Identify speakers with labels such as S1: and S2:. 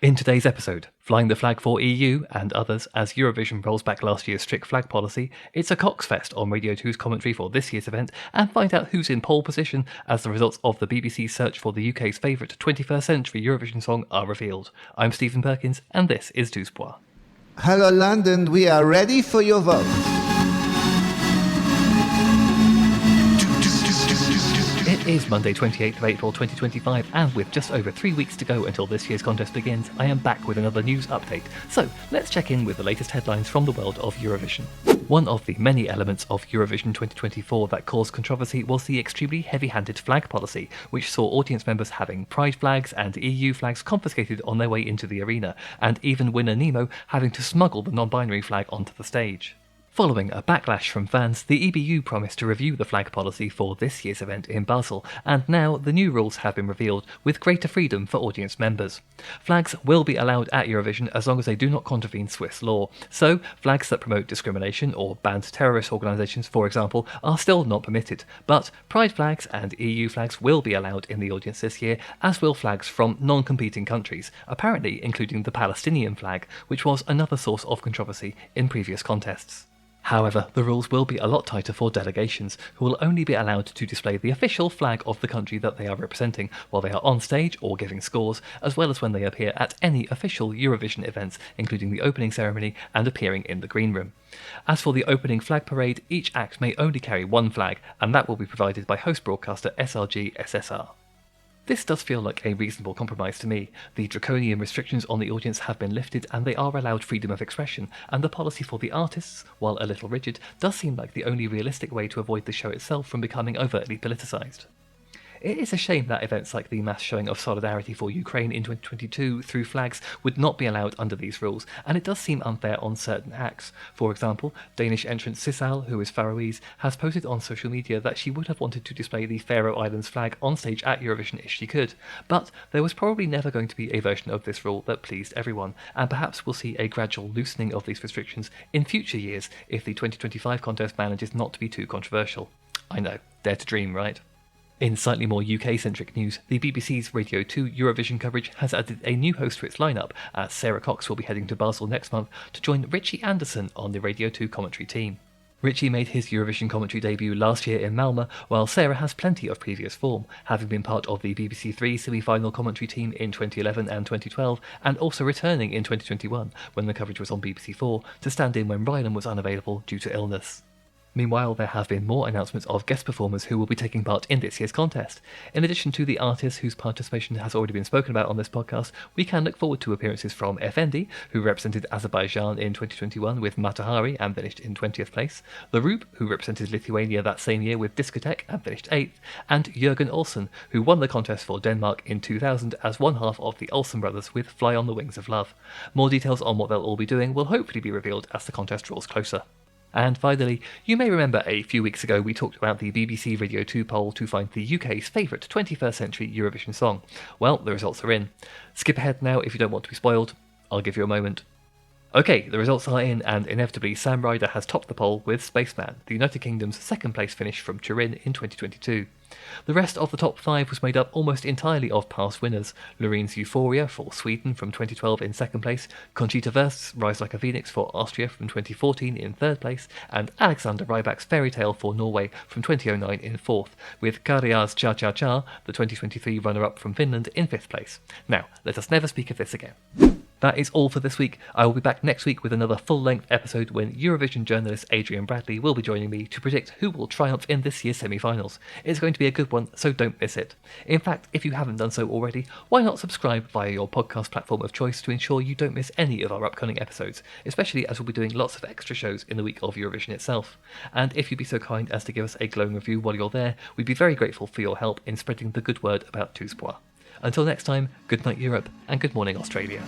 S1: In today's episode, flying the flag for EU and others as Eurovision rolls back last year's strict flag policy, it's a coxfest on Radio 2's commentary for this year's event, and find out who's in pole position as the results of the BBC's search for the UK's favourite 21st century Eurovision song are revealed. I'm Stephen Perkins, and this is Deux Pois.
S2: Hello London, we are ready for your vote.
S1: It is Monday 28th of April 2025, and with just over 3 weeks to go until this year's contest begins, I am back with another news update. So let's check in with the latest headlines from the world of Eurovision. One of the many elements of Eurovision 2024 that caused controversy was the extremely heavy-handed flag policy, which saw audience members having pride flags and EU flags confiscated on their way into the arena, and even winner Nemo having to smuggle the non-binary flag onto the stage. Following a backlash from fans, the EBU promised to review the flag policy for this year's event in Basel, and now the new rules have been revealed, with greater freedom for audience members. Flags will be allowed at Eurovision as long as they do not contravene Swiss law, so flags that promote discrimination or ban terrorist organisations, for example, are still not permitted, but pride flags and EU flags will be allowed in the audience this year, as will flags from non-competing countries, apparently including the Palestinian flag, which was another source of controversy in previous contests. However, the rules will be a lot tighter for delegations, who will only be allowed to display the official flag of the country that they are representing while they are on stage or giving scores, as well as when they appear at any official Eurovision events, including the opening ceremony and appearing in the green room. As for the opening flag parade, each act may only carry one flag, and that will be provided by host broadcaster SRG SSR. This does feel like a reasonable compromise to me. The draconian restrictions on the audience have been lifted and they are allowed freedom of expression, and the policy for the artists, while a little rigid, does seem like the only realistic way to avoid the show itself from becoming overtly politicised. It is a shame that events like the mass showing of solidarity for Ukraine in 2022 through flags would not be allowed under these rules, and it does seem unfair on certain acts. For example, Danish entrant Sissal, who is Faroese, has posted on social media that she would have wanted to display the Faroe Islands flag on stage at Eurovision if she could, but there was probably never going to be a version of this rule that pleased everyone, and perhaps we'll see a gradual loosening of these restrictions in future years if the 2025 contest manages not to be too controversial. I know, dare to dream, right? In slightly more UK-centric news, the BBC's Radio 2 Eurovision coverage has added a new host to its lineup, as Sarah Cox will be heading to Basel next month to join Richie Anderson on the Radio 2 commentary team. Richie made his Eurovision commentary debut last year in Malmö, while Sarah has plenty of previous form, having been part of the BBC 3 semi-final commentary team in 2011 and 2012, and also returning in 2021, when the coverage was on BBC 4, to stand in when Rylan was unavailable due to illness. Meanwhile, there have been more announcements of guest performers who will be taking part in this year's contest. In addition to the artists whose participation has already been spoken about on this podcast, we can look forward to appearances from Effendi, who represented Azerbaijan in 2021 with Matahari and finished in 20th place, The Roop, who represented Lithuania that same year with Discotheque and finished 8th, and Jørgen Olsen, who won the contest for Denmark in 2000 as one half of the Olsen brothers with Fly on the Wings of Love. More details on what they'll all be doing will hopefully be revealed as the contest draws closer. And finally, you may remember a few weeks ago we talked about the BBC Radio 2 poll to find the UK's favourite 21st century Eurovision song. Well, the results are in. Skip ahead now if you don't want to be spoiled. I'll give you a moment. Okay, the results are in, and inevitably Sam Ryder has topped the poll with Spaceman, the United Kingdom's second place finish from Turin in 2022. The rest of the top 5 was made up almost entirely of past winners: Lorene's Euphoria for Sweden from 2012 in second place, Conchita Wurst's Rise Like a Phoenix for Austria from 2014 in third place, and Alexander Rybak's Fairy Tale for Norway from 2009 in fourth, with Karia's Cha Cha Cha, the 2023 runner-up from Finland, in fifth place. Now, let us never speak of this again. That is all for this week. I will be back next week with another full-length episode when Eurovision journalist Adrian Bradley will be joining me to predict who will triumph in this year's semi-finals. It's going to be a good one, so don't miss it. In fact, if you haven't done so already, why not subscribe via your podcast platform of choice to ensure you don't miss any of our upcoming episodes, especially as we'll be doing lots of extra shows in the week of Eurovision itself. And if you'd be so kind as to give us a glowing review while you're there, we'd be very grateful for your help in spreading the good word about Deux Pois. Until next time, good night Europe, and good morning Australia.